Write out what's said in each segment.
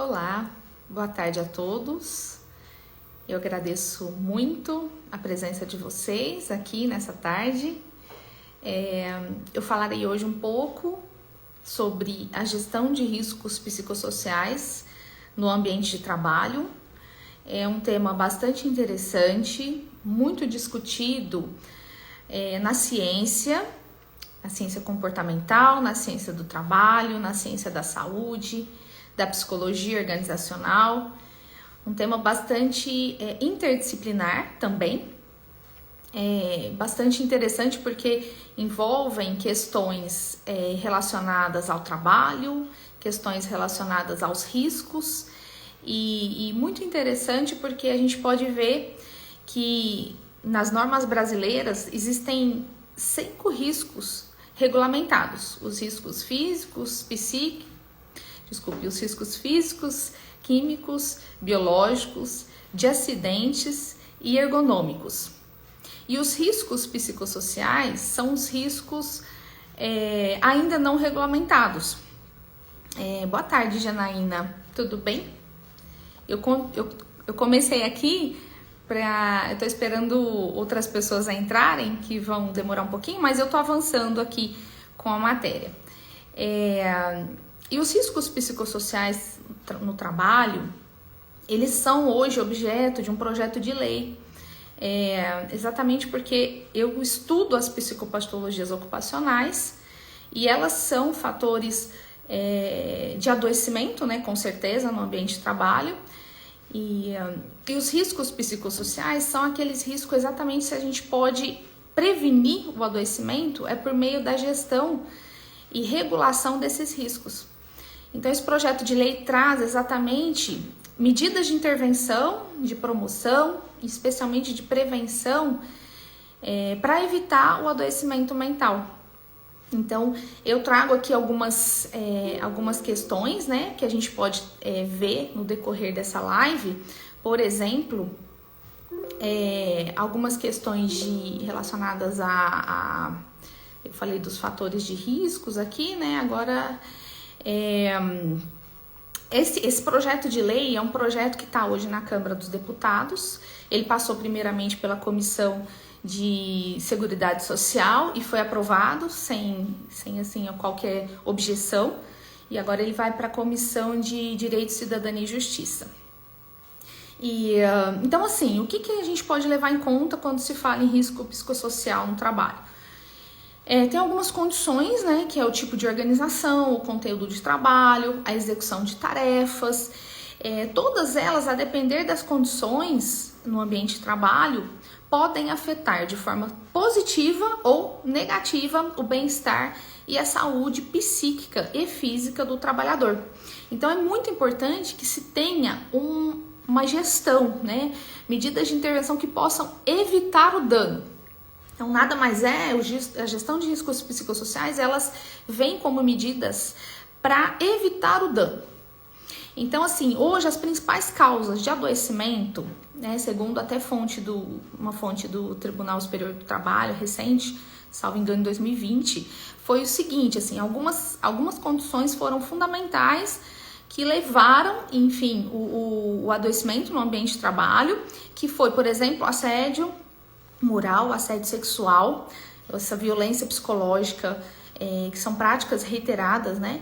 Olá, boa tarde a todos. Eu agradeço muito a presença de vocês aqui nessa tarde. Eu falarei hoje um pouco sobre a gestão de riscos psicossociais no ambiente de trabalho. É um tema bastante interessante, muito discutido na ciência comportamental, na ciência do trabalho, na ciência da saúde, da psicologia organizacional, um tema bastante interdisciplinar também, bastante interessante porque envolvem questões relacionadas ao trabalho, questões relacionadas aos riscos e muito interessante porque a gente pode ver que nas normas brasileiras existem 5 riscos regulamentados, os riscos físicos, os riscos físicos, químicos, biológicos, de acidentes e ergonômicos. E os riscos psicossociais são os riscos ainda não regulamentados. Boa tarde, Janaína, tudo bem? Eu comecei aqui, eu tô esperando outras pessoas entrarem, que vão demorar um pouquinho, mas eu tô avançando aqui com a matéria. E os riscos psicossociais no trabalho, eles são hoje objeto de um projeto de lei, exatamente porque eu estudo as psicopatologias ocupacionais e elas são fatores de adoecimento, né, com certeza, no ambiente de trabalho. E os riscos psicossociais são aqueles riscos exatamente se a gente pode prevenir o adoecimento por meio da gestão e regulação desses riscos. Então, esse projeto de lei traz exatamente medidas de intervenção, de promoção, especialmente de prevenção, para evitar o adoecimento mental. Então, eu trago aqui algumas questões, né, que a gente pode ver no decorrer dessa live. Por exemplo, algumas questões relacionadas eu falei dos fatores de riscos aqui, né, agora... Esse projeto de lei é um projeto que está hoje na Câmara dos Deputados. Ele passou primeiramente pela Comissão de Seguridade Social e foi aprovado sem assim, qualquer objeção. E agora ele vai para a Comissão de Direito, Cidadania e Justiça. Então, assim, o que a gente pode levar em conta quando se fala em risco psicossocial no trabalho? Tem algumas condições, né, que é o tipo de organização, o conteúdo de trabalho, a execução de tarefas, todas elas, a depender das condições no ambiente de trabalho, podem afetar de forma positiva ou negativa o bem-estar e a saúde psíquica e física do trabalhador. Então, é muito importante que se tenha uma gestão, né, medidas de intervenção que possam evitar o dano. Então, nada mais a gestão de riscos psicossociais, elas vêm como medidas para evitar o dano. Então, assim, hoje as principais causas de adoecimento, né, segundo até uma fonte do Tribunal Superior do Trabalho recente, salvo engano em 2020, foi o seguinte, assim, algumas condições foram fundamentais que levaram, enfim, o adoecimento no ambiente de trabalho, que foi, por exemplo, assédio moral, assédio sexual, essa violência psicológica, que são práticas reiteradas, né,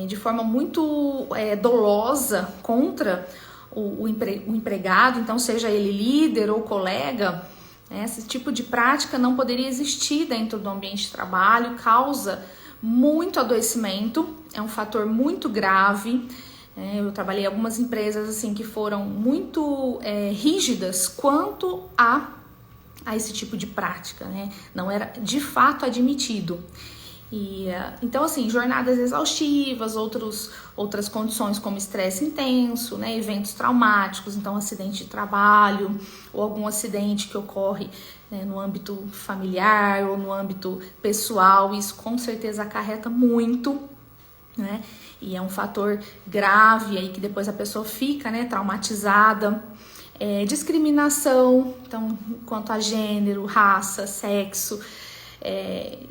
de forma muito dolosa contra o empregado, então seja ele líder ou colega, né, esse tipo de prática não poderia existir dentro do ambiente de trabalho, causa muito adoecimento, é um fator muito grave. Eu trabalhei em algumas empresas assim que foram muito rígidas quanto a esse tipo de prática, né? Não era de fato admitido. Então, assim, jornadas exaustivas, outras condições como estresse intenso, né? Eventos traumáticos, então acidente de trabalho ou algum acidente que ocorre, né, no âmbito familiar ou no âmbito pessoal, isso com certeza acarreta muito, né? E é um fator grave aí que depois a pessoa fica, né, traumatizada. Discriminação, então, quanto a gênero, raça, sexo,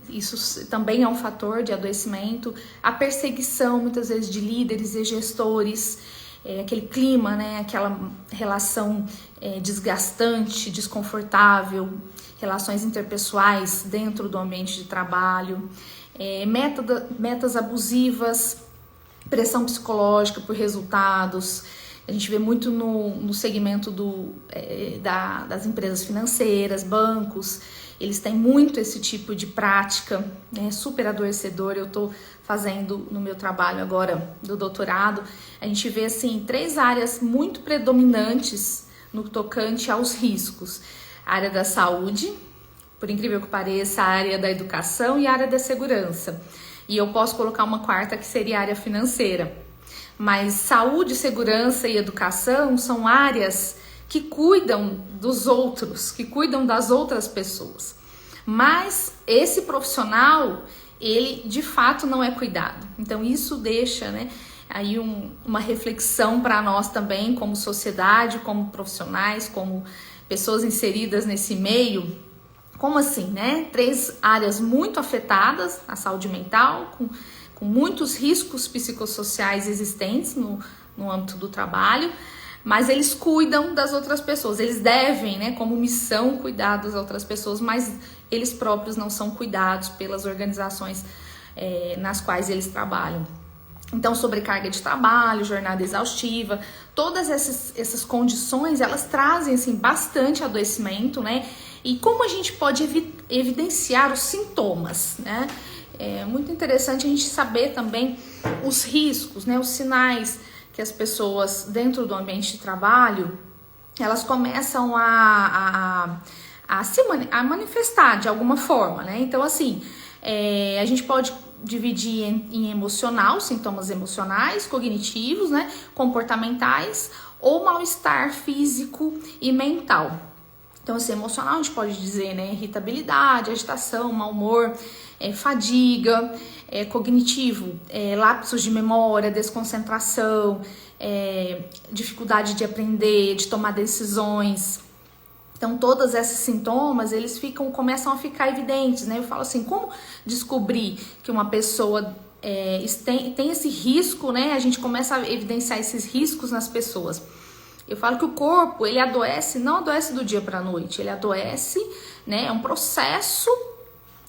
isso também é um fator de adoecimento. A perseguição, muitas vezes, de líderes e gestores, aquele clima, né, aquela relação desgastante, desconfortável, relações interpessoais dentro do ambiente de trabalho, metas abusivas, pressão psicológica por resultados. A gente vê muito no segmento das empresas financeiras, bancos, eles têm muito esse tipo de prática, né, super adoecedor. Eu estou fazendo no meu trabalho agora do doutorado, a gente vê assim 3 áreas muito predominantes no tocante aos riscos: a área da saúde, por incrível que pareça, a área da educação e a área da segurança. E eu posso colocar uma 4ª que seria a área financeira. Mas saúde, segurança e educação são áreas que cuidam dos outros, que cuidam das outras pessoas. Mas esse profissional, ele de fato não é cuidado. Então isso deixa, né, aí uma reflexão para nós também, como sociedade, como profissionais, como pessoas inseridas nesse meio. Como assim, né? 3 áreas muito afetadas, a saúde mental, com muitos riscos psicossociais existentes no âmbito do trabalho, mas eles cuidam das outras pessoas, eles devem, né, como missão, cuidar das outras pessoas, mas eles próprios não são cuidados pelas organizações nas quais eles trabalham. Então, sobrecarga de trabalho, jornada exaustiva, todas essas condições, elas trazem assim, bastante adoecimento, né? E como a gente pode evidenciar os sintomas, né? É muito interessante a gente saber também os riscos, né? Os sinais que as pessoas dentro do ambiente de trabalho, elas começam a manifestar de alguma forma, né? Então, assim, a gente pode dividir em emocional, sintomas emocionais, cognitivos, né, comportamentais ou mal-estar físico e mental. Então, assim, emocional a gente pode dizer, né, irritabilidade, agitação, mau humor, fadiga, cognitivo, lapsos de memória, desconcentração, dificuldade de aprender, de tomar decisões. Então, todos esses sintomas, eles começam a ficar evidentes, né? Eu falo assim, como descobrir que uma pessoa tem esse risco, né? A gente começa a evidenciar esses riscos nas pessoas. Eu falo que o corpo, ele adoece, não adoece do dia para a noite, ele adoece, né? É um processo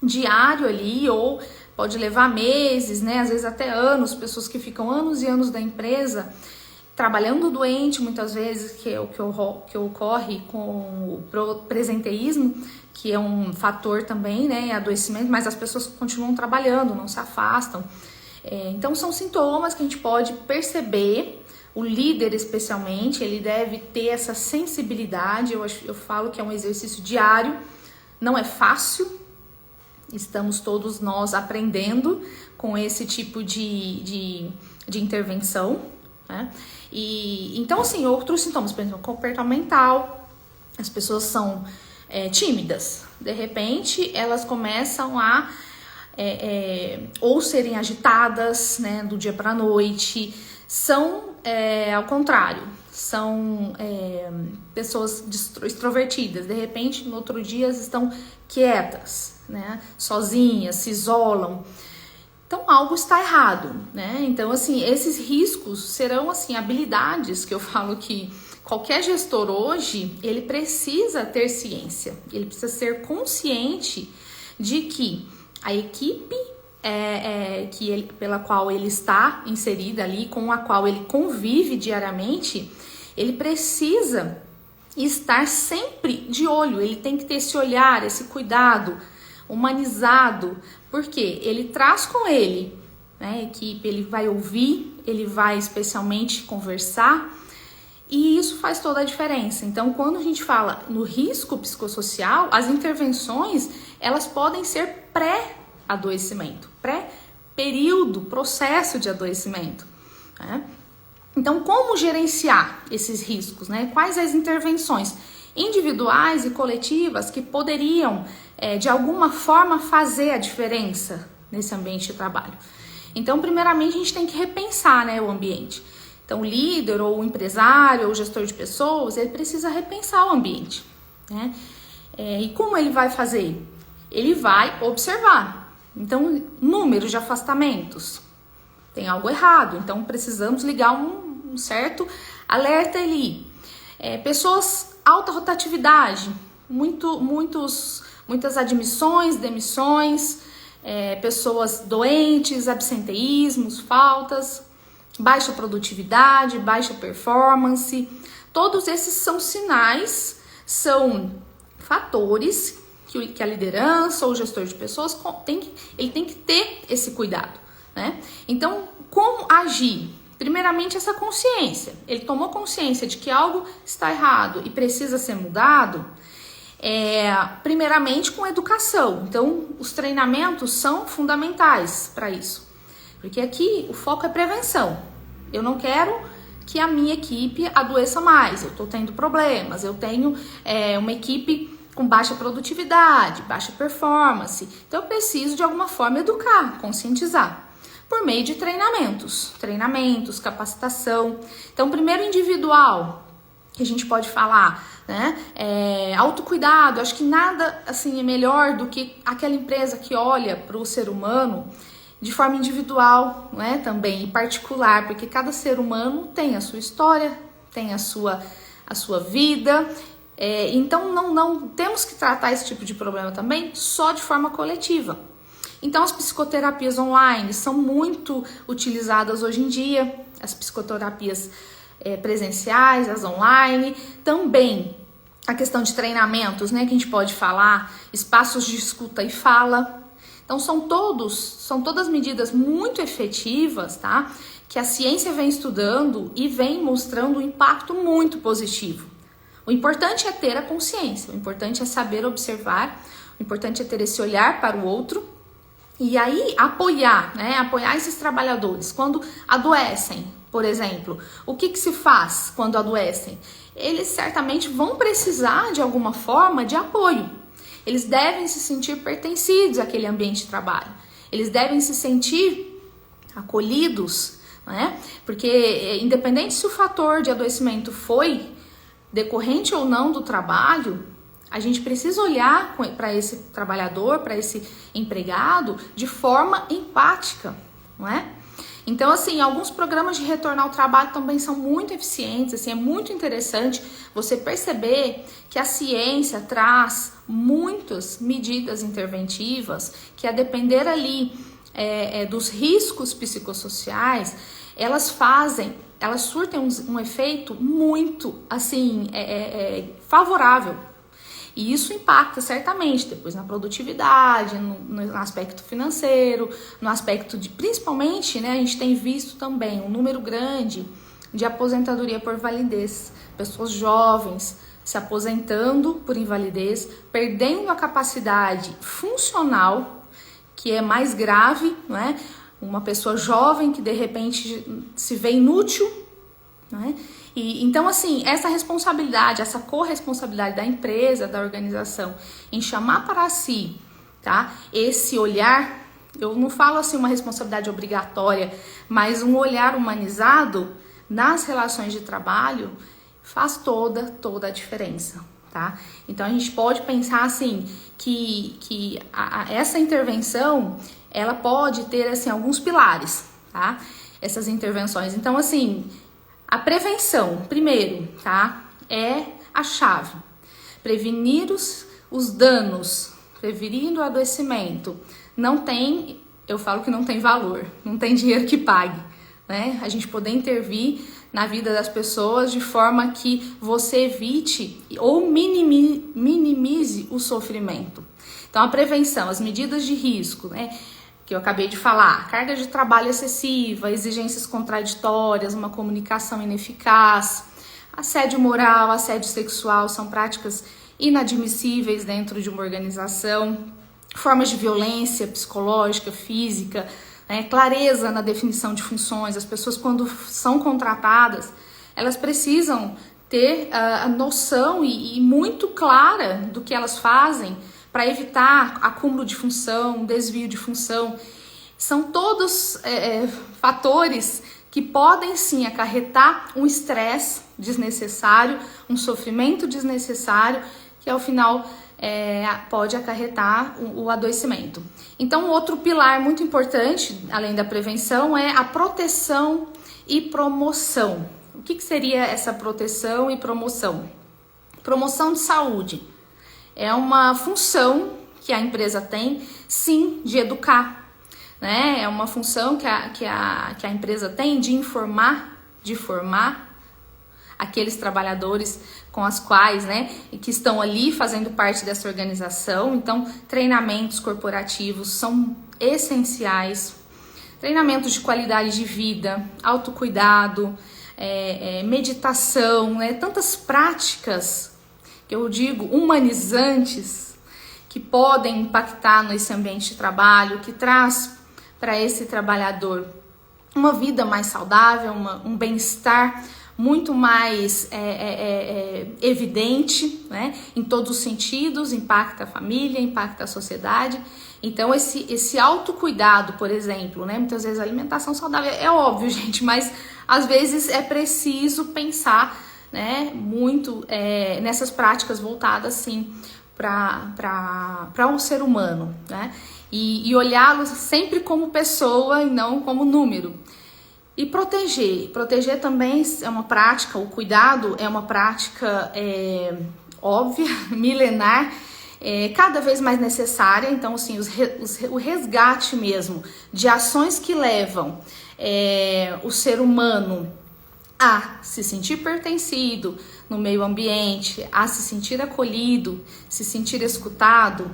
diário ali, ou pode levar meses, né? Às vezes até anos, pessoas que ficam anos e anos da empresa trabalhando doente, muitas vezes, que é o que ocorre com o presenteísmo, que é um fator também, né, adoecimento, mas as pessoas continuam trabalhando, não se afastam. Então, são sintomas que a gente pode perceber. O líder, especialmente, ele deve ter essa sensibilidade. Eu falo que é um exercício diário, não é fácil, estamos todos nós aprendendo com esse tipo de intervenção, né? E então, assim, outros sintomas, por exemplo, comportamental, as pessoas são tímidas, de repente elas começam a ou serem agitadas, né, do dia para a noite, são ao contrário, são pessoas extrovertidas, de repente no outro dia estão quietas, né, sozinhas, se isolam. Então, algo está errado, né? Então, assim, esses riscos serão, assim, habilidades que eu falo que qualquer gestor hoje, ele precisa ter ciência, ele precisa ser consciente de que a equipe pela qual ele está inserida ali, com a qual ele convive diariamente, ele precisa estar sempre de olho, ele tem que ter esse olhar, esse cuidado humanizado, porque ele traz com ele, né, a equipe, ele vai ouvir, ele vai especialmente conversar, e isso faz toda a diferença. Então, quando a gente fala no risco psicossocial, as intervenções, elas podem ser pré-adoecimento, pré-período, processo de adoecimento, né? Então, como gerenciar esses riscos, né? Quais as intervenções individuais e coletivas que poderiam, de alguma forma, fazer a diferença nesse ambiente de trabalho? Então, primeiramente, a gente tem que repensar, né, o ambiente. Então, o líder, ou o empresário, ou o gestor de pessoas, ele precisa repensar o ambiente, né? E como ele vai fazer? Ele vai observar. Então, números de afastamentos. Tem algo errado, então precisamos ligar um um certo alerta ali. Pessoas alta rotatividade, muitas admissões, demissões, pessoas doentes, absenteísmos, faltas, baixa produtividade, baixa performance. Todos esses são sinais, são fatores que a liderança ou o gestor de pessoas tem que ter esse cuidado, né? Então, como agir? Primeiramente, essa consciência. Ele tomou consciência de que algo está errado e precisa ser mudado, primeiramente com educação. Então, os treinamentos são fundamentais para isso. Porque aqui o foco é prevenção. Eu não quero que a minha equipe adoeça mais. Eu estou tendo problemas, eu tenho uma equipe com baixa produtividade, baixa performance. Então, eu preciso, de alguma forma, educar, conscientizar. Por meio de treinamentos, capacitação. Então, primeiro individual, que a gente pode falar, né? Autocuidado. Acho que nada assim é melhor do que aquela empresa que olha para o ser humano de forma individual, né? Também, em particular, porque cada ser humano tem a sua história, tem a sua vida. Então, não temos que tratar esse tipo de problema também só de forma coletiva. Então, as psicoterapias online são muito utilizadas hoje em dia, as psicoterapias presenciais, as online, também a questão de treinamentos, né, que a gente pode falar, espaços de escuta e fala. Então, são todas medidas muito efetivas, tá, que a ciência vem estudando e vem mostrando um impacto muito positivo. O importante é ter a consciência, o importante é saber observar, o importante é ter esse olhar para o outro. E aí, apoiar esses trabalhadores quando adoecem, por exemplo. O que se faz quando adoecem? Eles certamente vão precisar, de alguma forma, de apoio. Eles devem se sentir pertencidos àquele ambiente de trabalho. Eles devem se sentir acolhidos, né? Porque, independente se o fator de adoecimento foi decorrente ou não do trabalho, a gente precisa olhar para esse trabalhador, para esse empregado, de forma empática, não é? Então, assim, alguns programas de retorno ao trabalho também são muito eficientes, assim, é muito interessante você perceber que a ciência traz muitas medidas interventivas que, a depender ali dos riscos psicossociais, elas surtem um efeito muito, assim, favorável. E isso impacta certamente depois na produtividade, no aspecto financeiro, no aspecto de, principalmente, né, a gente tem visto também um número grande de aposentadoria por invalidez, pessoas jovens se aposentando por invalidez, perdendo a capacidade funcional, que é mais grave, né? Uma pessoa jovem que de repente se vê inútil, né? Então, assim, essa responsabilidade, essa corresponsabilidade da empresa, da organização, em chamar para si, tá? Esse olhar, eu não falo assim uma responsabilidade obrigatória, mas um olhar humanizado nas relações de trabalho faz toda a diferença, tá? Então, a gente pode pensar assim, que essa intervenção, ela pode ter, assim, alguns pilares, tá? Essas intervenções. Então, assim, a prevenção, primeiro, tá? É a chave. Prevenir os danos, prevenir o adoecimento. Eu falo que não tem valor, não tem dinheiro que pague, né? A gente poder intervir na vida das pessoas de forma que você evite ou minimize o sofrimento. Então, a prevenção, as medidas de risco, né? Que eu acabei de falar, carga de trabalho excessiva, exigências contraditórias, uma comunicação ineficaz, assédio moral, assédio sexual são práticas inadmissíveis dentro de uma organização, formas de violência psicológica, física, né, clareza na definição de funções. As pessoas, quando são contratadas, elas precisam ter a noção e muito clara do que elas fazem, para evitar acúmulo de função, desvio de função. São todos fatores que podem sim acarretar um estresse desnecessário, um sofrimento desnecessário, que ao final pode acarretar o adoecimento. Então, outro pilar muito importante, além da prevenção, é a proteção e promoção, que seria essa proteção e promoção? Promoção de saúde é uma função que a empresa tem, sim, de educar, né? É uma função que a empresa tem de informar, de formar aqueles trabalhadores com as quais, né, que estão ali fazendo parte dessa organização. Então, treinamentos corporativos são essenciais, treinamentos de qualidade de vida, autocuidado, meditação, né, tantas práticas que eu digo humanizantes que podem impactar nesse ambiente de trabalho, que traz para esse trabalhador uma vida mais saudável, um bem-estar muito mais evidente, né, em todos os sentidos, impacta a família, impacta a sociedade. Então esse autocuidado, por exemplo, né, muitas vezes a alimentação saudável é óbvio, gente, mas às vezes é preciso pensar, né, muito nessas práticas voltadas sim para um ser humano, né, e olhá-lo sempre como pessoa e não como número. E proteger também é uma prática, o cuidado é uma prática óbvia, milenar, cada vez mais necessária. Então, assim, o resgate mesmo de ações que levam o ser humano a se sentir pertencido no meio ambiente, a se sentir acolhido, se sentir escutado,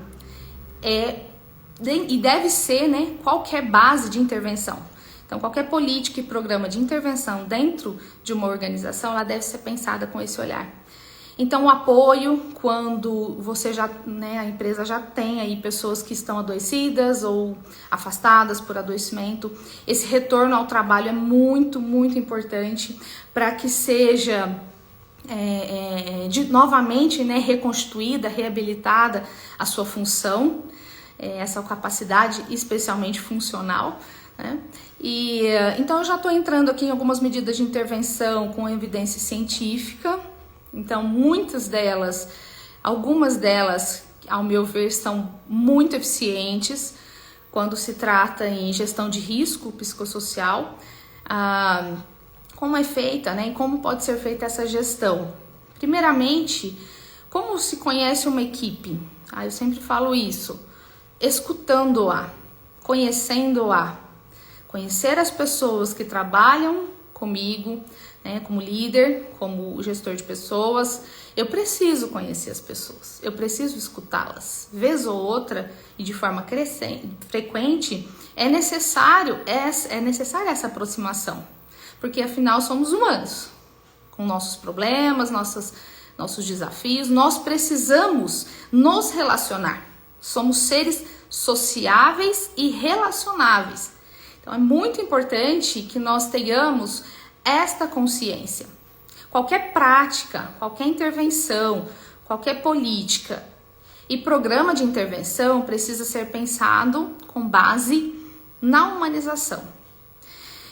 e deve ser, né, qualquer base de intervenção. Então, qualquer política e programa de intervenção dentro de uma organização, ela deve ser pensada com esse olhar. Então, o apoio, quando você a empresa já tem aí pessoas que estão adoecidas ou afastadas por adoecimento, esse retorno ao trabalho é muito, muito importante para que seja novamente, né, reconstituída, reabilitada a sua função, essa capacidade especialmente funcional, né? E então eu já estou entrando aqui em algumas medidas de intervenção com evidência científica. Então algumas delas, ao meu ver, são muito eficientes quando se trata em gestão de risco psicossocial. Como é feita, né? E como pode ser feita essa gestão? Primeiramente, como se conhece uma equipe? Eu sempre falo isso, escutando-a, conhecendo-a. Conhecer as pessoas que trabalham comigo, né, como líder, como gestor de pessoas, eu preciso conhecer as pessoas, eu preciso escutá-las. Vez ou outra, e de forma frequente, é necessária essa aproximação, porque afinal somos humanos, com nossos problemas, nossos desafios, nós precisamos nos relacionar. Somos seres sociáveis e relacionáveis. Então, é muito importante que nós tenhamos esta consciência. Qualquer prática, qualquer intervenção, qualquer política e programa de intervenção precisa ser pensado com base na humanização.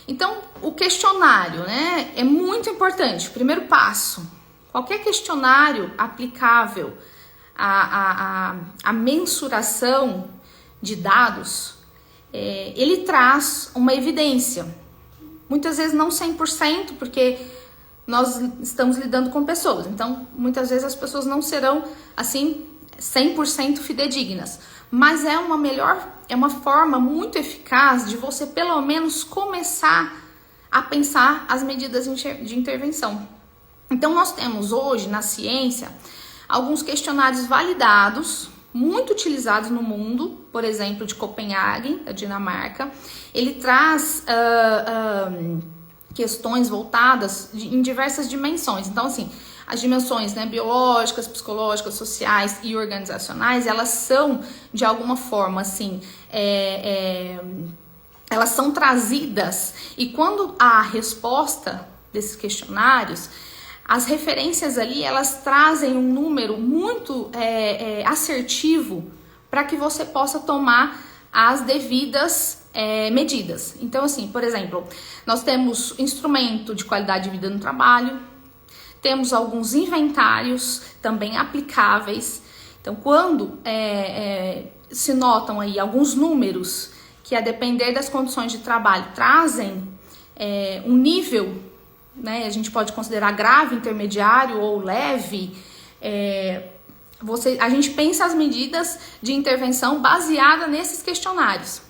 Então, o questionário, né, é muito importante. O primeiro passo, qualquer questionário aplicável à mensuração de dados, ele traz uma evidência, muitas vezes não 100%, porque nós estamos lidando com pessoas, então muitas vezes as pessoas não serão assim 100% fidedignas, mas é uma forma muito eficaz de você pelo menos começar a pensar as medidas de intervenção. Então nós temos hoje na ciência alguns questionários validados, muito utilizados no mundo, por exemplo, de Copenhague, da Dinamarca. Ele traz questões voltadas em diversas dimensões. Então, assim, as dimensões, né, biológicas, psicológicas, sociais e organizacionais, elas são, de alguma forma, assim, elas são trazidas, e quando há a resposta desses questionários, as referências ali, elas trazem um número muito assertivo para que você possa tomar as devidas medidas. Então, assim, por exemplo, nós temos instrumento de qualidade de vida no trabalho, temos alguns inventários também aplicáveis. Então, quando se notam aí alguns números que, a depender das condições de trabalho, trazem um nível né? A gente pode considerar grave, intermediário ou leve. A gente pensa as medidas de intervenção baseada nesses questionários.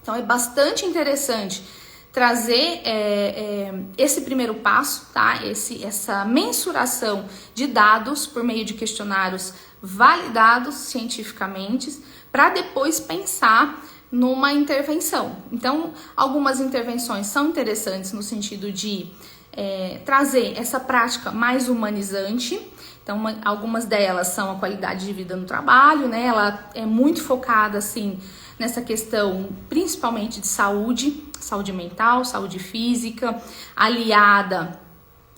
Então é bastante interessante trazer esse primeiro passo, tá? Essa mensuração de dados por meio de questionários validados cientificamente, para depois pensar numa intervenção. Então, algumas intervenções são interessantes no sentido de trazer essa prática mais humanizante. Então, algumas delas são a qualidade de vida no trabalho, né? Ela é muito focada, assim, nessa questão principalmente de saúde mental, saúde física, aliada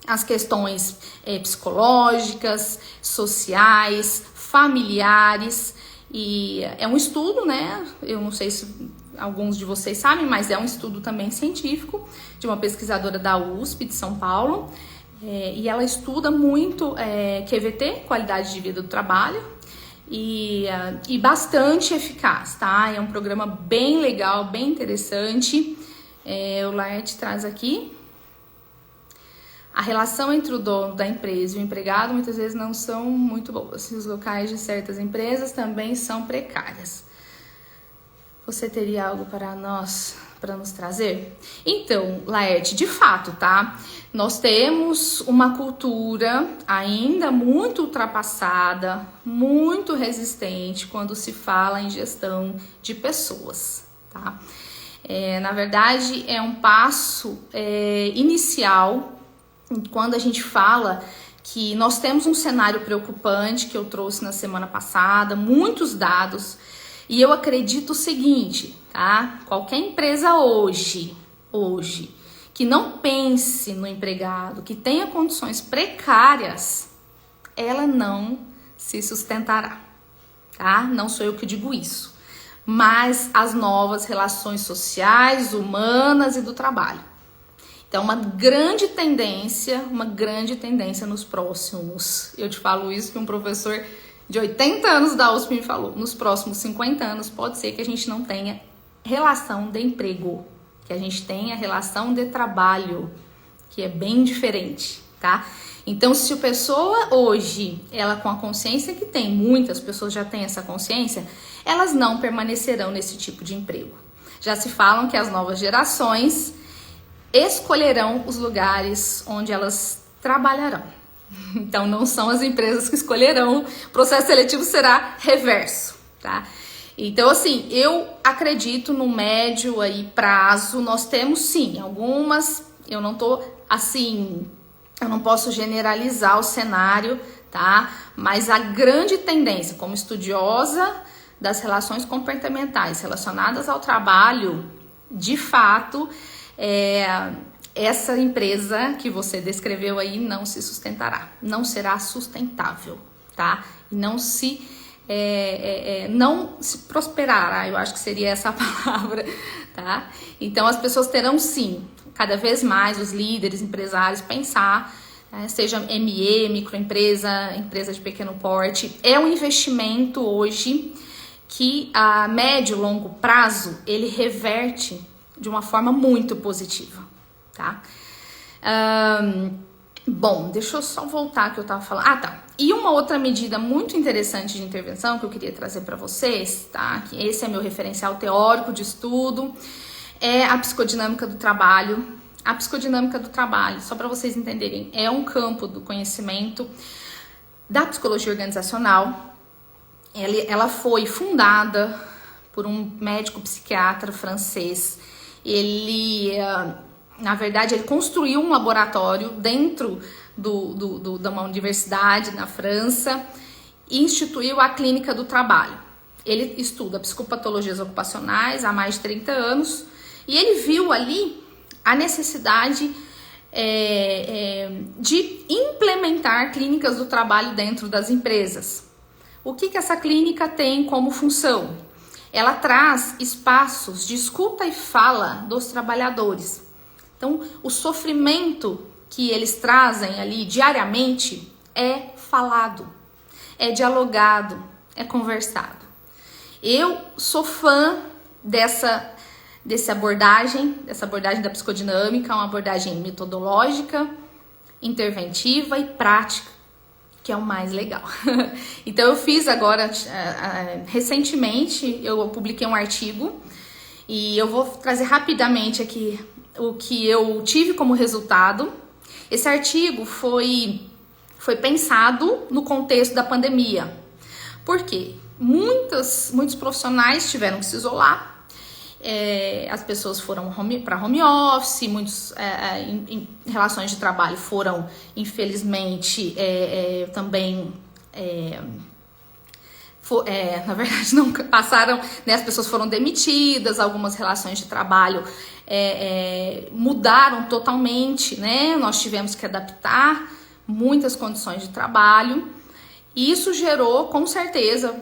às questões psicológicas, sociais, familiares. E é um estudo, né? Eu não sei se alguns de vocês sabem, mas é um estudo também científico de uma pesquisadora da USP de São Paulo. E ela estuda muito QVT, qualidade de vida do trabalho, e bastante eficaz, tá? É um programa bem legal, bem interessante. O Laerte traz aqui. A relação entre o dono da empresa e o empregado muitas vezes não são muito boas. Os locais de certas empresas também são precárias. Você teria algo para nos trazer? Então, Laerte, de fato, tá? Nós temos uma cultura ainda muito ultrapassada, muito resistente quando se fala em gestão de pessoas, tá? Na verdade, é um passo inicial quando a gente fala que nós temos um cenário preocupante que eu trouxe na semana passada, muitos dados, e eu acredito o seguinte, tá? Qualquer empresa hoje, que não pense no empregado, que tenha condições precárias, ela não se sustentará, tá? Não sou eu que digo isso, mas as novas relações sociais, humanas e do trabalho. Então, uma grande tendência nos próximos, eu te falo isso que um professor de 80 anos da USP me falou, nos próximos 50 anos pode ser que a gente não tenha relação de emprego, que a gente tenha relação de trabalho, que é bem diferente, tá? Então, se a pessoa hoje, ela com a consciência que tem, muitas pessoas já têm essa consciência, elas não permanecerão nesse tipo de emprego. Já se falam que as novas gerações escolherão os lugares onde elas trabalharão. Então, não são as empresas que escolherão, o processo seletivo será reverso, tá? Então, assim, eu acredito no médio aí prazo, nós temos sim algumas, eu não posso generalizar o cenário, tá? Mas a grande tendência, como estudiosa das relações comportamentais relacionadas ao trabalho, de fato, essa empresa que você descreveu aí não se sustentará, não será sustentável, tá? Não se prosperará, eu acho que seria essa a palavra, tá? Então as pessoas terão sim, cada vez mais os líderes, empresários, pensar, seja ME, microempresa, empresa de pequeno porte, é um investimento hoje que a médio e longo prazo ele reverte de uma forma muito positiva, tá? Bom, deixa eu só voltar que eu tava falando. Tá. E uma outra medida muito interessante de intervenção que eu queria trazer para vocês, tá? Que esse é meu referencial teórico de estudo, é a psicodinâmica do trabalho. A psicodinâmica do trabalho, só para vocês entenderem, é um campo do conhecimento da psicologia organizacional. Ela foi fundada por um médico psiquiatra francês. Na verdade, ele construiu um laboratório dentro de uma universidade na França e instituiu a clínica do trabalho. Ele estuda psicopatologias ocupacionais há mais de 30 anos e ele viu ali a necessidade de implementar clínicas do trabalho dentro das empresas. O que essa clínica tem como função? Ela traz espaços de escuta e fala dos trabalhadores. Então, o sofrimento que eles trazem ali diariamente é falado, é dialogado, é conversado. Eu sou fã dessa abordagem da psicodinâmica, uma abordagem metodológica, interventiva e prática, que é o mais legal. Então eu fiz agora, recentemente, eu publiquei um artigo e eu vou trazer rapidamente aqui o que eu tive como resultado. Esse artigo foi pensado no contexto da pandemia. Por quê? Muitos profissionais tiveram que se isolar. As pessoas foram para home office, muitos em relações de trabalho foram, infelizmente, também, na verdade, não passaram, né, as pessoas foram demitidas, algumas relações de trabalho mudaram totalmente, né? Nós tivemos que adaptar muitas condições de trabalho, e isso gerou, com certeza,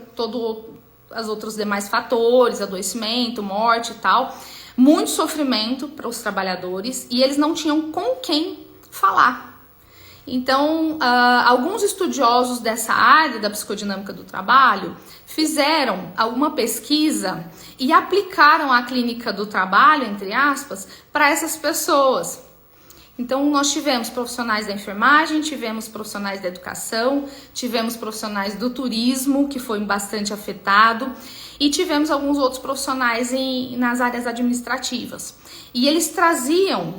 os outros demais fatores, adoecimento, morte e tal, muito sofrimento para os trabalhadores, e eles não tinham com quem falar. Então, alguns estudiosos dessa área da psicodinâmica do trabalho fizeram alguma pesquisa e aplicaram a clínica do trabalho, entre aspas, para essas pessoas. Então, nós tivemos profissionais da enfermagem, tivemos profissionais da educação, tivemos profissionais do turismo, que foi bastante afetado, e tivemos alguns outros profissionais nas áreas administrativas. E eles traziam,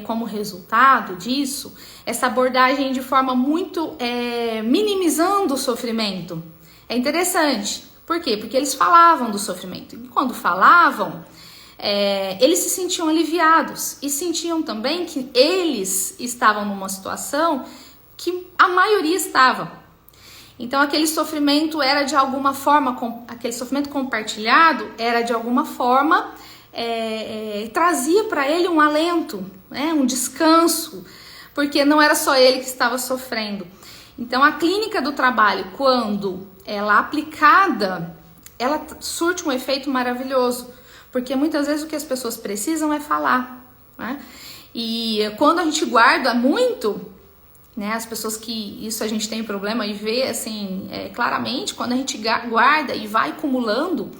como resultado disso, essa abordagem de forma muito minimizando o sofrimento. É interessante. Por quê? Porque eles falavam do sofrimento. E quando falavam, eles se sentiam aliviados e sentiam também que eles estavam numa situação que a maioria estava. Então aquele sofrimento era de alguma forma, aquele sofrimento compartilhado era de alguma forma, trazia para ele um alento, né, um descanso, porque não era só ele que estava sofrendo. Então a clínica do trabalho, quando ela aplicada, ela surte um efeito maravilhoso. Porque muitas vezes o que as pessoas precisam é falar, né? E quando a gente guarda muito, né? As pessoas que isso a gente tem problema e vê assim claramente, quando a gente guarda e vai acumulando,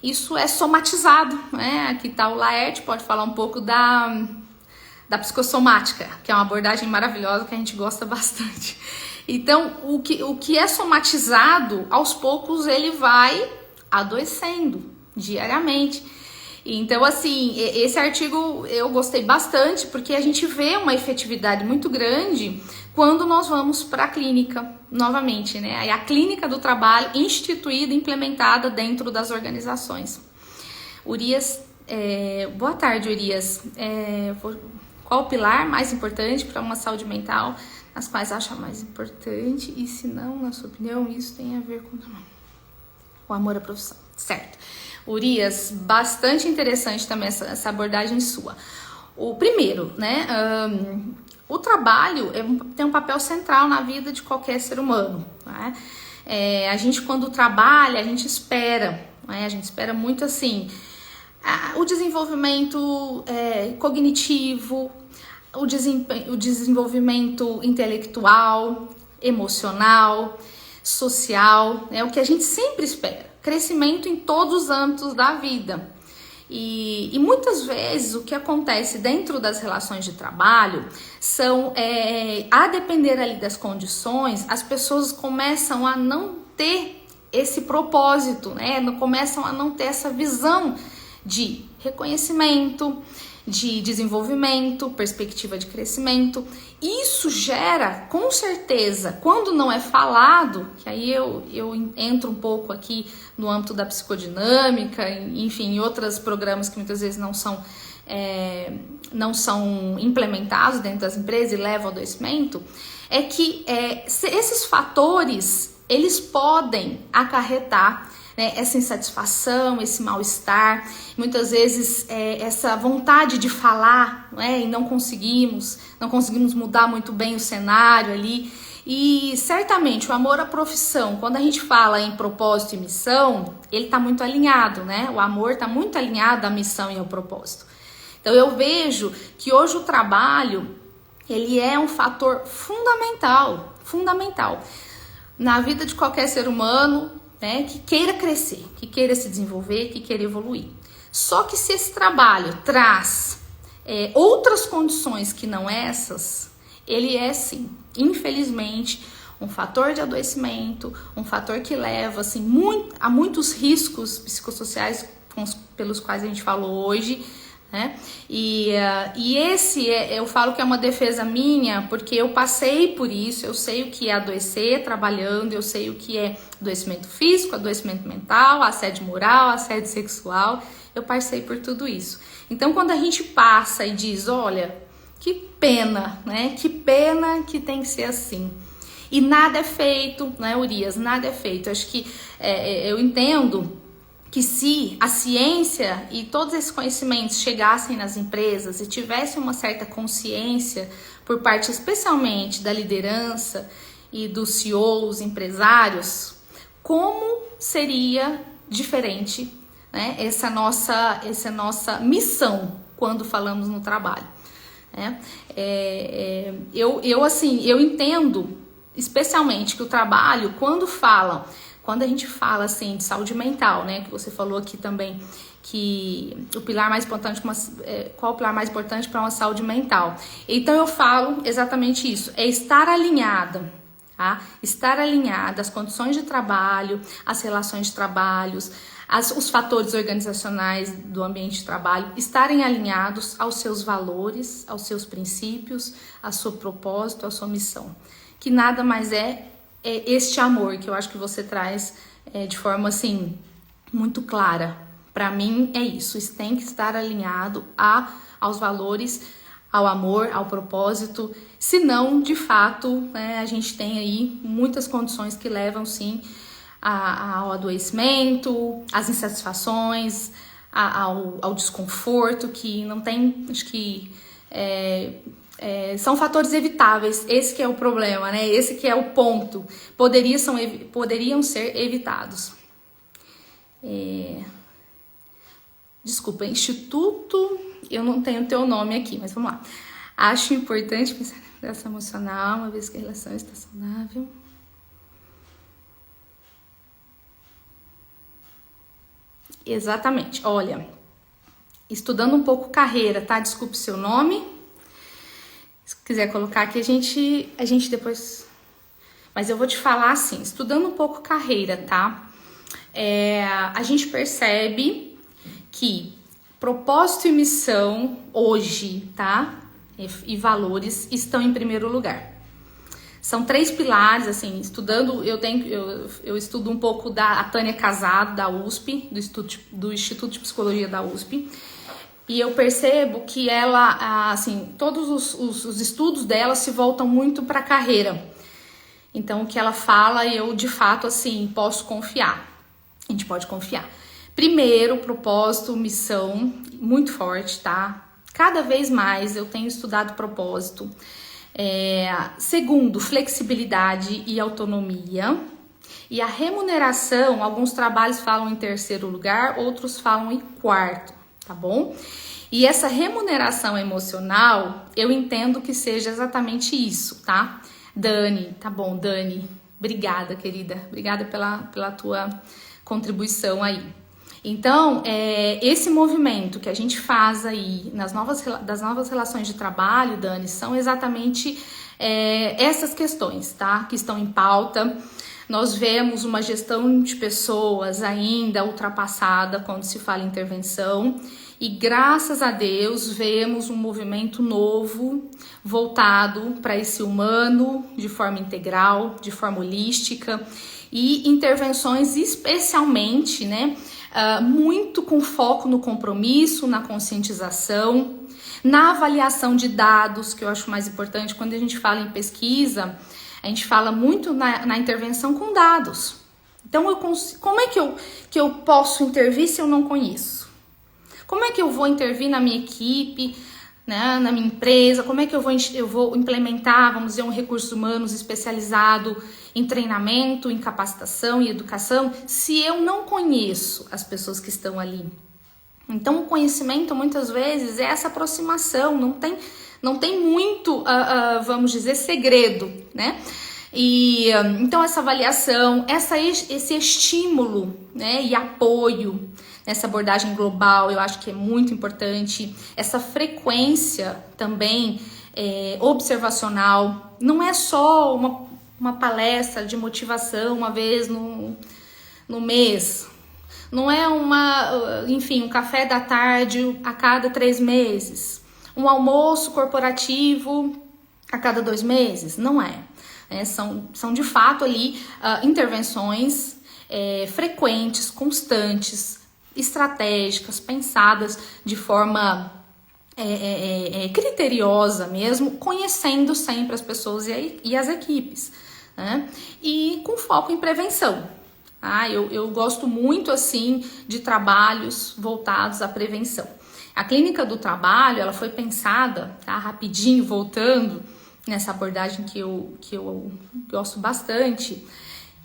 isso é somatizado, né? Aqui tá o Laerte, pode falar um pouco da psicossomática, que é uma abordagem maravilhosa que a gente gosta bastante. Então, o que é somatizado, aos poucos ele vai adoecendo diariamente. Então, assim, esse artigo eu gostei bastante porque a gente vê uma efetividade muito grande quando nós vamos para a clínica, novamente, né? Aí a clínica do trabalho instituída, implementada dentro das organizações. Urias, boa tarde, Urias. Qual o pilar mais importante para uma saúde mental, nas quais acha mais importante? E se não, na sua opinião, isso tem a ver com o amor à profissão, certo? Urias, bastante interessante também essa abordagem sua. O primeiro, né? O trabalho tem um papel central na vida de qualquer ser humano, né? A gente, quando trabalha, a gente espera, né? A gente espera muito assim o desenvolvimento cognitivo, o desenvolvimento intelectual, emocional, social, é o que a gente sempre espera. Crescimento em todos os âmbitos da vida. E muitas vezes o que acontece dentro das relações de trabalho são, a depender ali das condições, as pessoas começam a não ter esse propósito, né? Começam a não ter essa visão de reconhecimento, de desenvolvimento, perspectiva de crescimento. Isso gera, com certeza, quando não é falado, que aí eu entro um pouco aqui no âmbito da psicodinâmica, enfim, em outros programas que muitas vezes não são implementados dentro das empresas e levam ao adoecimento, é que esses fatores, eles podem acarretar, né, essa insatisfação, esse mal-estar, muitas vezes essa vontade de falar, né, e não conseguimos mudar muito bem o cenário ali. E certamente o amor à profissão, quando a gente fala em propósito e missão, ele está muito alinhado, né? O amor está muito alinhado à missão e ao propósito. Então eu vejo que hoje o trabalho, ele é um fator fundamental na vida de qualquer ser humano, né, que queira crescer, que queira se desenvolver, que queira evoluir. Só que se esse trabalho traz outras condições que não essas, ele é sim, infelizmente, um fator de adoecimento, um fator que leva assim, a muitos riscos psicossociais pelos quais a gente falou hoje, né? E esse eu falo que é uma defesa minha, porque eu passei por isso, eu sei o que é adoecer trabalhando, eu sei o que é adoecimento físico, adoecimento mental, assédio moral, assédio sexual, eu passei por tudo isso. Então, quando a gente passa e diz, olha, que pena, né? Que pena que tem que ser assim. E nada é feito, né, Urias? Nada é feito. Acho que eu entendo que se a ciência e todos esses conhecimentos chegassem nas empresas e tivessem uma certa consciência por parte especialmente da liderança e dos CEOs, empresários, como seria diferente, né, essa nossa missão quando falamos no trabalho, né? Eu entendo especialmente que o trabalho, quando a gente fala assim de saúde mental, né, que você falou aqui também que o pilar mais importante, qual o pilar mais importante para uma saúde mental? Então eu falo exatamente isso, é estar alinhada, tá? Estar alinhada às condições de trabalho, às relações de trabalhos, os fatores organizacionais do ambiente de trabalho, estarem alinhados aos seus valores, aos seus princípios, ao seu propósito, à sua missão. Que nada mais é este amor que eu acho que você traz de forma assim muito clara. Para mim é isso, tem que estar alinhado aos valores, ao amor, ao propósito, senão de fato, né, a gente tem aí muitas condições que levam sim ao adoecimento, às insatisfações, ao desconforto, que não tem, acho que são fatores evitáveis, esse que é o problema, né? Esse que é o ponto, poderiam ser evitados. Desculpa, Instituto, eu não tenho teu nome aqui, mas vamos lá. Acho importante pensar na relação emocional, uma vez que a relação está saudável. Exatamente, olha, estudando um pouco carreira, tá? Desculpe o seu nome. Se quiser colocar aqui, a gente depois... Mas eu vou te falar assim, estudando um pouco carreira, tá? A gente percebe que propósito e missão hoje, tá? E valores estão em primeiro lugar. São 3 pilares, assim, estudando, eu estudo um pouco da Tânia Casado, da USP, do Instituto de Psicologia da USP, e eu percebo que ela, assim, todos os estudos dela se voltam muito para a carreira. Então, o que ela fala, eu de fato, assim, posso confiar. A gente pode confiar. Primeiro, propósito, missão, muito forte, tá? Cada vez mais eu tenho estudado propósito. Segundo, flexibilidade e autonomia. E a remuneração, alguns trabalhos falam em terceiro lugar, outros falam em quarto, tá bom? E essa remuneração emocional, eu entendo que seja exatamente isso, tá? Dani, tá bom, Dani, obrigada, querida, obrigada pela tua contribuição aí. Então, esse movimento que a gente faz aí das novas relações de trabalho, Dani, são exatamente essas questões, tá? Que estão em pauta. Nós vemos uma gestão de pessoas ainda ultrapassada quando se fala em intervenção e, graças a Deus, vemos um movimento novo voltado para esse humano de forma integral, de forma holística e intervenções especialmente, né, muito com foco no compromisso, na conscientização, na avaliação de dados, que eu acho mais importante. Quando a gente fala em pesquisa, a gente fala muito na intervenção com dados. Então, como é que eu posso intervir se eu não conheço? Como é que eu vou intervir na minha equipe, né, na minha empresa? Como é que eu vou implementar, vamos dizer, um recurso humanos especializado em treinamento, em capacitação e educação, se eu não conheço as pessoas que estão ali? Então, o conhecimento, muitas vezes, é essa aproximação, não tem muito, vamos dizer, segredo, né? E então essa avaliação, esse estímulo, né, e apoio, Essa abordagem global eu acho que é muito importante. Essa frequência também observacional. Não é só uma palestra de motivação uma vez no mês. Não é um café da tarde a cada 3 meses. Um almoço corporativo a cada 2 meses. Não é. São de fato ali intervenções frequentes, constantes, estratégicas, pensadas de forma criteriosa mesmo, conhecendo sempre as pessoas e as equipes, né? E com foco em prevenção. Eu gosto muito assim de trabalhos voltados à prevenção. A clínica do trabalho, ela foi pensada, tá? Rapidinho, voltando nessa abordagem que eu gosto bastante.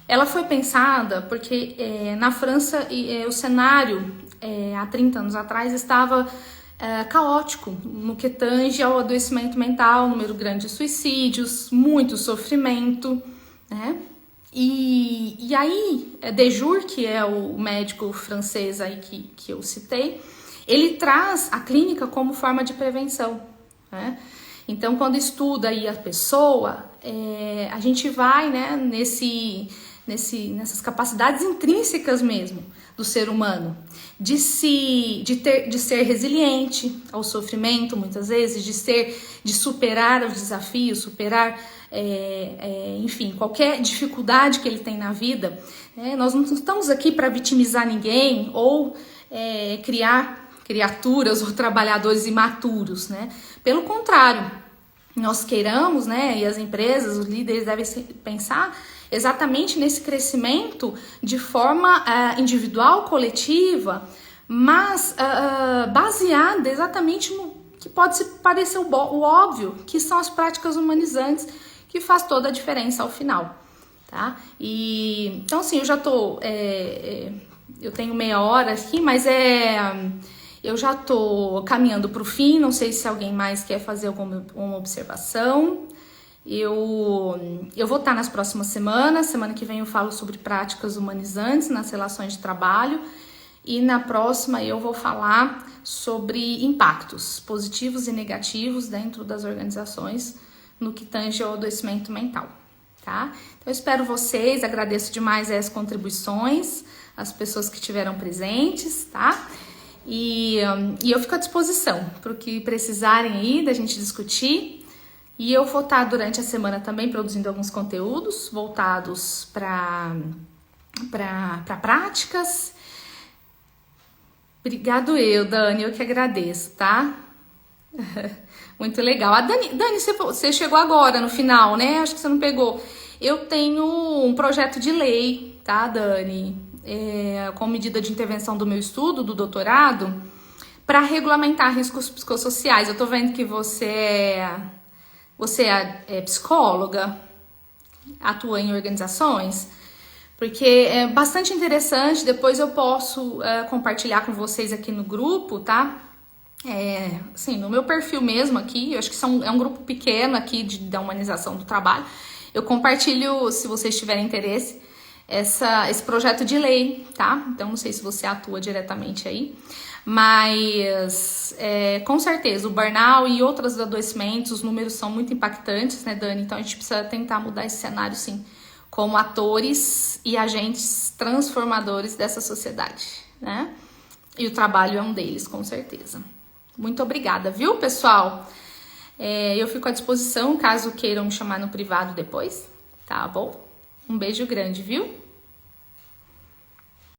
Ela foi pensada porque na França o cenário há 30 anos atrás estava caótico no que tange ao adoecimento mental, número grande de suicídios, muito sofrimento, né? E aí, Dejour, que é o médico francês aí que eu citei, ele traz a clínica como forma de prevenção, né? Então, quando estuda aí a pessoa, a gente vai, né, nessas capacidades intrínsecas mesmo do ser humano, de ser resiliente ao sofrimento, muitas vezes, de superar os desafios, superar, enfim, qualquer dificuldade que ele tem na vida. Nós não estamos aqui para vitimizar ninguém ou criar criaturas ou trabalhadores imaturos, né? Pelo contrário, nós queiramos, né, e as empresas, os líderes devem pensar exatamente nesse crescimento de forma individual, coletiva, mas baseada exatamente no que pode parecer o óbvio, que são as práticas humanizantes, que faz toda a diferença ao final, tá? Então, assim, eu tenho meia hora aqui, mas eu já tô caminhando para o fim. Não sei se alguém mais quer fazer alguma observação. Eu vou estar nas próximas semanas. Semana que vem eu falo sobre práticas humanizantes nas relações de trabalho. E na próxima eu vou falar sobre impactos positivos e negativos dentro das organizações no que tange ao adoecimento mental, tá? Então eu espero vocês, agradeço demais as contribuições, as pessoas que estiveram presentes, tá? E eu fico à disposição para o que precisarem aí da gente discutir. E eu vou estar durante a semana também produzindo alguns conteúdos voltados para práticas. Obrigado Dani, eu que agradeço, tá? Muito legal. Dani, você chegou agora no final, né? Acho que você não pegou. Eu tenho um projeto de lei, tá, Dani? Com medida de intervenção do meu estudo, do doutorado, para regulamentar riscos psicossociais. Eu tô vendo que você é psicóloga, atua em organizações, porque é bastante interessante. Depois eu posso compartilhar com vocês aqui no grupo, tá? Assim, no meu perfil mesmo aqui, eu acho que é um grupo pequeno aqui da humanização do trabalho. Eu compartilho, se vocês tiverem interesse, esse projeto de lei, tá? Então, não sei se você atua diretamente aí, mas com certeza o burnout e outros adoecimentos, os números são muito impactantes, né, Dani? Então, a gente precisa tentar mudar esse cenário, sim, como atores e agentes transformadores dessa sociedade, né? E o trabalho é um deles, com certeza. Muito obrigada, viu, pessoal? Eu fico à disposição, caso queiram me chamar no privado depois, tá bom? Um beijo grande, viu?